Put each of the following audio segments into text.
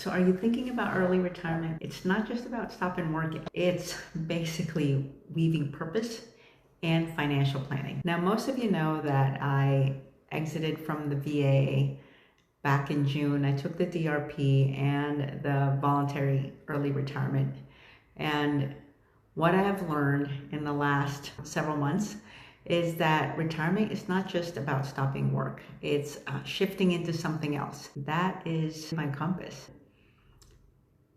So are you thinking about early retirement? It's not just about stopping working. It's basically weaving purpose and financial planning. Now, most of you know that I exited from the VA back in June. I took the DRP and the voluntary early retirement. And what I have learned in the last several months is that retirement is not just about stopping work. It's shifting into something else. That is my compass.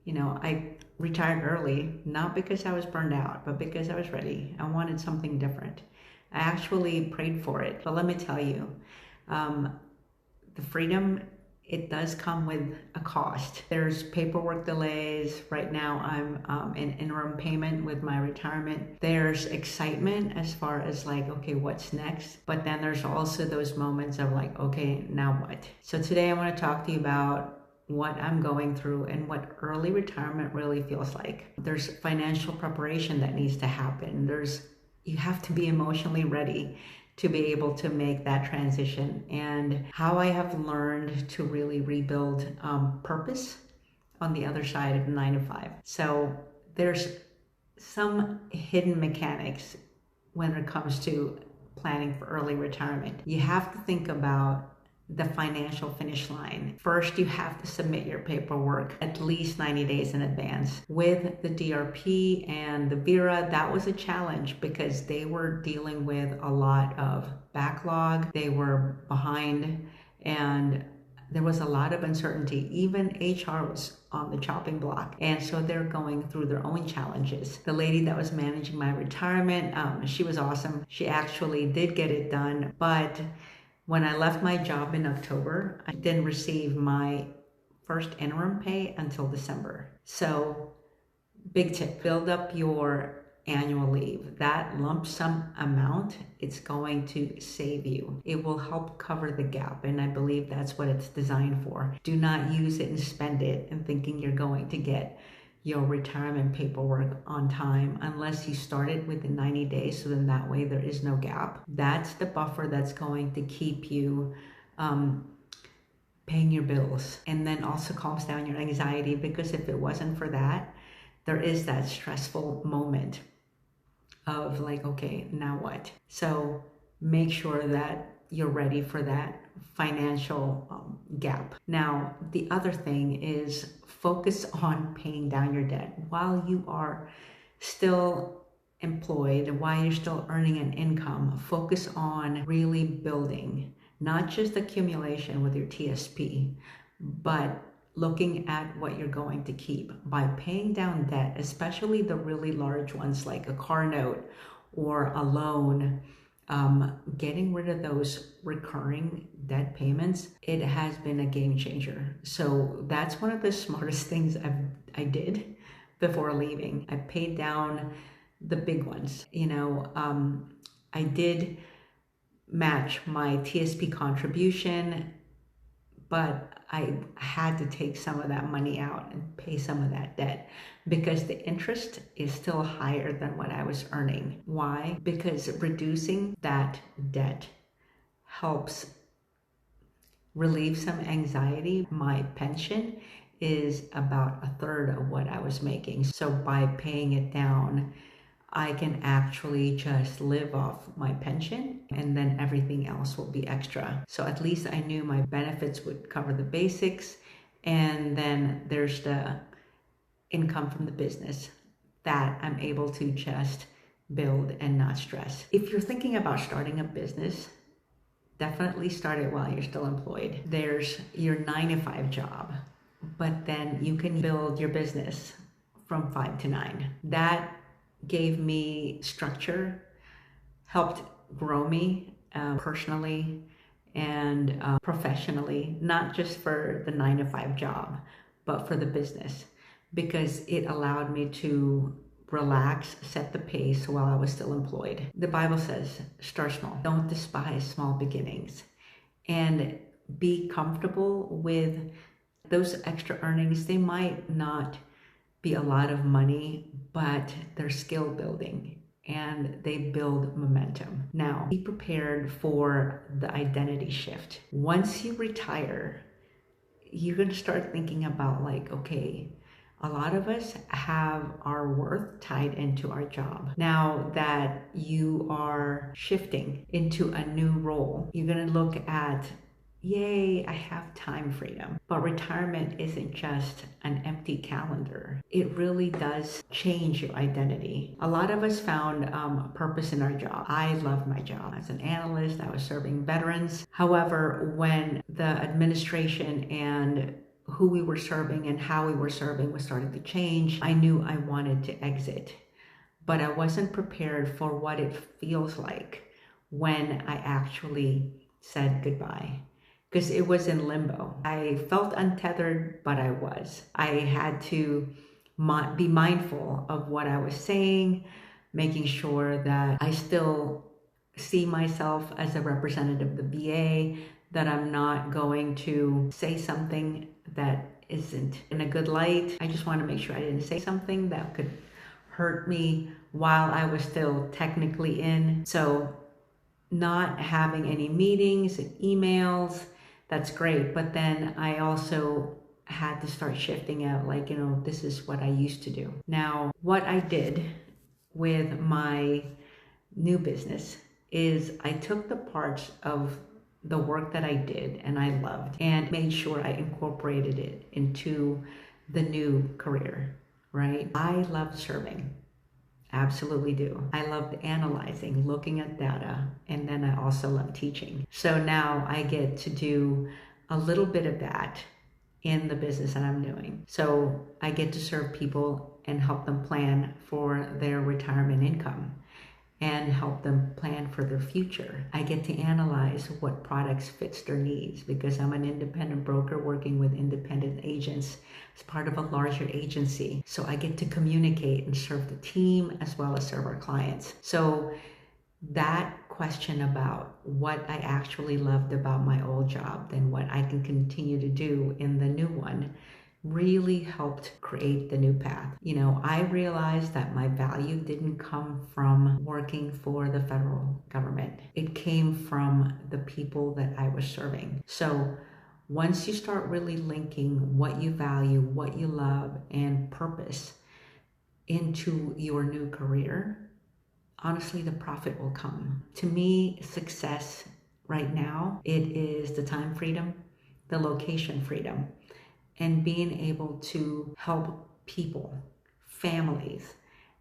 You know, I retired early, not because I was burned out, but because I was ready. I wanted something different. I actually prayed for it. But let me tell you, the freedom, it does come with a cost. There's paperwork delays. Right now, I'm in interim payment with my retirement. There's excitement as far as like, okay, what's next? But then there's also those moments of like, okay, now what? So today I want to talk to you about what I'm going through and what early retirement really feels like. There's financial preparation that needs to happen. You have to be emotionally ready to be able to make that transition, and how I have learned to really rebuild purpose on the other side of 9 to 5. So there's some hidden mechanics when it comes to planning for early retirement. You have to think about the financial finish line. First, you have to submit your paperwork at least 90 days in advance. With the DRP and the VERA, that was a challenge because they were dealing with a lot of backlog. They were behind and there was a lot of uncertainty. Even HR was on the chopping block. And so they're going through their own challenges. The lady that was managing my retirement, she was awesome. She actually did get it done, but when I left my job in October, I didn't receive my first interim pay until December. So big tip, build up your annual leave. That lump sum amount, it's going to save you. It will help cover the gap, and I believe that's what it's designed for. Do not use it and spend it and thinking you're going to get your retirement paperwork on time unless you started within 90 days, so then that way there is no gap. That's the buffer that's going to keep you paying your bills, and then also calms down your anxiety, because if it wasn't for that, there is that stressful moment of like, okay, now what? So make sure that you're ready for that financial gap. Now, the other thing is focus on paying down your debt while you are still employed, while you're still earning an income. Focus on really building, not just accumulation with your TSP, but looking at what you're going to keep by paying down debt, especially the really large ones like a car note or a loan. Getting rid of those recurring debt payments, it has been a game changer. So that's one of the smartest things I did before leaving. I paid down the big ones. I did match my TSP contribution, but I had to take some of that money out and pay some of that debt because the interest is still higher than what I was earning. Why? Because reducing that debt helps relieve some anxiety. My pension is about 1/3 of what I was making. So by paying it down, I can actually just live off my pension, and then everything else will be extra. So at least I knew my benefits would cover the basics, and then there's the income from the business that I'm able to just build and not stress. If you're thinking about starting a business, definitely start it while you're still employed. There's your 9 to 5 job, but then you can build your business from 5 to 9. That gave me structure, helped grow me personally and professionally, not just for the 9 to 5 job, but for the business, because it allowed me to relax, set the pace while I was still employed. The Bible says, start small. Don't despise small beginnings, and be comfortable with those extra earnings. They might not be a lot of money, but they're skill building and they build momentum. Now, be prepared for the identity shift. Once you retire, you're going to start thinking about like, okay, a lot of us have our worth tied into our job. Now that you are shifting into a new role, you're going to look at, yay, I have time freedom. But retirement isn't just an empty calendar. It really does change your identity. A lot of us found a purpose in our job. I love my job. As an analyst, I was serving veterans. However, when the administration and who we were serving and how we were serving was starting to change, I knew I wanted to exit. But I wasn't prepared for what it feels like when I actually said goodbye, because it was in limbo. I felt untethered, but I was. I had to be mindful of what I was saying, making sure that I still see myself as a representative of the VA, that I'm not going to say something that isn't in a good light. I just want to make sure I didn't say something that could hurt me while I was still technically in. So not having any meetings and emails, that's great. But then I also had to start shifting out, like, this is what I used to do. Now, what I did with my new business is I took the parts of the work that I did and I loved and made sure I incorporated it into the new career, right? I loved serving. Absolutely do. I loved analyzing, looking at data, and then I also love teaching. So now I get to do a little bit of that in the business that I'm doing. So I get to serve people and help them plan for their retirement income and help them plan for their future. I get to analyze what products fits their needs because I'm an independent broker working with independent agents as part of a larger agency. So I get to communicate and serve the team as well as serve our clients. So that question about what I actually loved about my old job and what I can continue to do in the new one really helped create the new path. I realized that my value didn't come from working for the federal government. It came from the people that I was serving. So once you start really linking what you value, what you love, and purpose into your new career, honestly, the profit will come. To me, success right now, it is the time freedom, the location freedom, and being able to help people, families,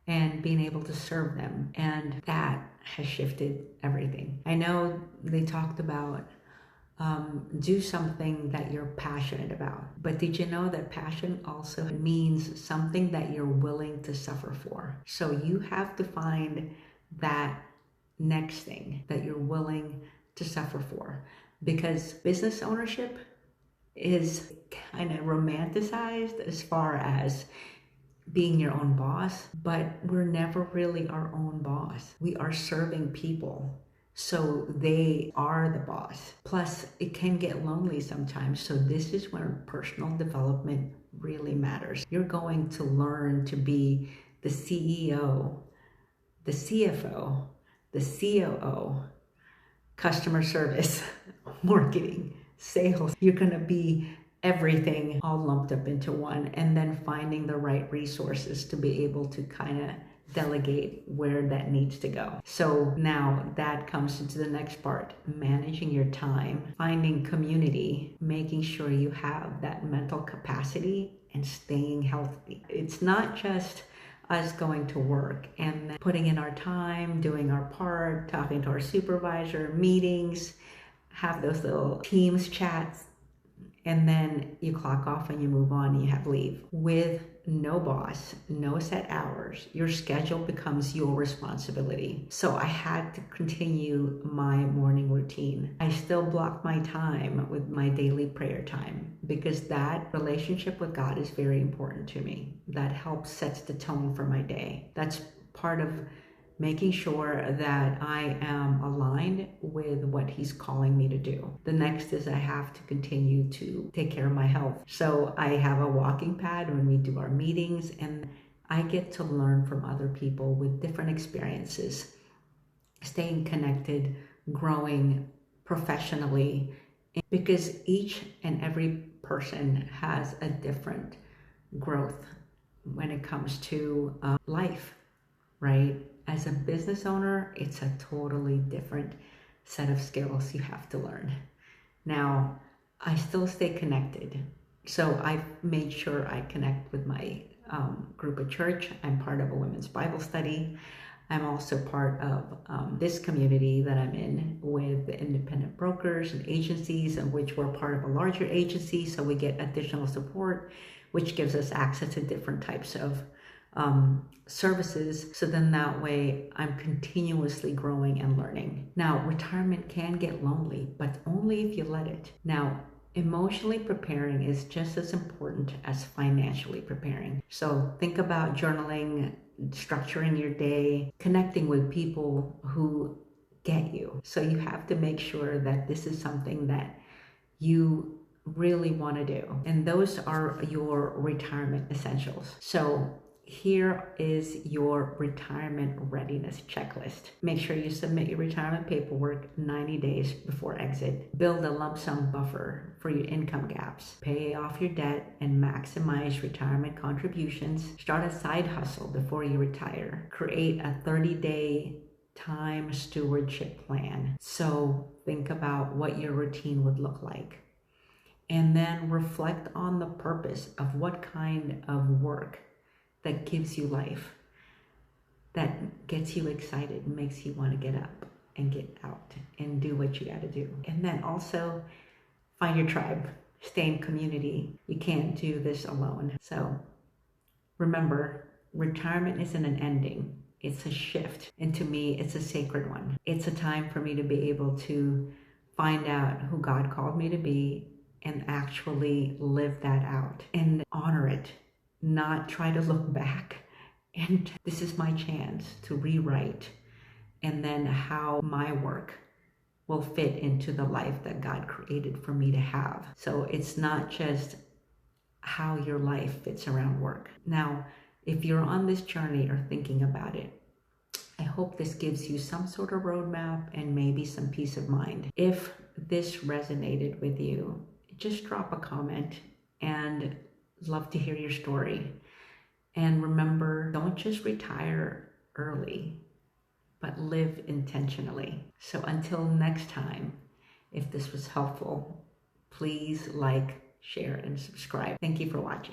and being able to serve them. And that has shifted everything. I know they talked about do something that you're passionate about. But did you know that passion also means something that you're willing to suffer for? So you have to find that next thing that you're willing to suffer for. Because business ownership is kind of romanticized as far as being your own boss, but we're never really our own boss. We are serving people, so they are the boss. Plus, it can get lonely sometimes, so this is where personal development really matters. You're going to learn to be the CEO, the CFO, the COO, customer service, marketing, sales. You're going to be everything all lumped up into one, and then finding the right resources to be able to kind of delegate where that needs to go. So now that comes into the next part, managing your time, finding community, making sure you have that mental capacity and staying healthy. It's not just us going to work and putting in our time, doing our part, talking to our supervisor, meetings, have those little Teams chats, and then you clock off and you move on and you have leave. With no boss, no set hours, your schedule becomes your responsibility. So I had to continue my morning routine. I still block my time with my daily prayer time because that relationship with God is very important to me. That helps sets the tone for my day. That's part of making sure that I am aligned with what he's calling me to do. The next is I have to continue to take care of my health. So I have a walking pad when we do our meetings, and I get to learn from other people with different experiences, staying connected, growing professionally because each and every person has a different growth when it comes to life, right? As a business owner, it's a totally different set of skills you have to learn. Now, I still stay connected. So I've made sure I connect with my group at church. I'm part of a women's Bible study. I'm also part of this community that I'm in with the independent brokers and agencies, of which we're part of a larger agency. So we get additional support, which gives us access to different types of services. So then that way I'm continuously growing and learning. Now, retirement can get lonely, but only if you let it. Now, emotionally preparing is just as important as financially preparing. So think about journaling, structuring your day, connecting with people who get you. So you have to make sure that this is something that you really want to do. And those are your retirement essentials. So here is your retirement readiness checklist. Make sure you submit your retirement paperwork 90 days before exit. Build a lump sum buffer for your income gaps. Pay off your debt and maximize retirement contributions. Start a side hustle before you retire. Create a 30-day time stewardship plan. So think about what your routine would look like. And then reflect on the purpose of what kind of work that gives you life, that gets you excited, makes you want to get up and get out and do what you got to do. And then also find your tribe, stay in community. You can't do this alone. So remember, retirement isn't an ending, it's a shift. And to me, it's a sacred one. It's a time for me to be able to find out who God called me to be and actually live that out and honor it. Not try to look back. And this is my chance to rewrite and then how my work will fit into the life that God created for me to have. So it's not just how your life fits around work. Now, if you're on this journey or thinking about it, I hope this gives you some sort of roadmap and maybe some peace of mind. If this resonated with you, just drop a comment and love to hear your story. And remember, don't just retire early, but live intentionally. So until next time, if this was helpful, please like, share, and subscribe. Thank you for watching.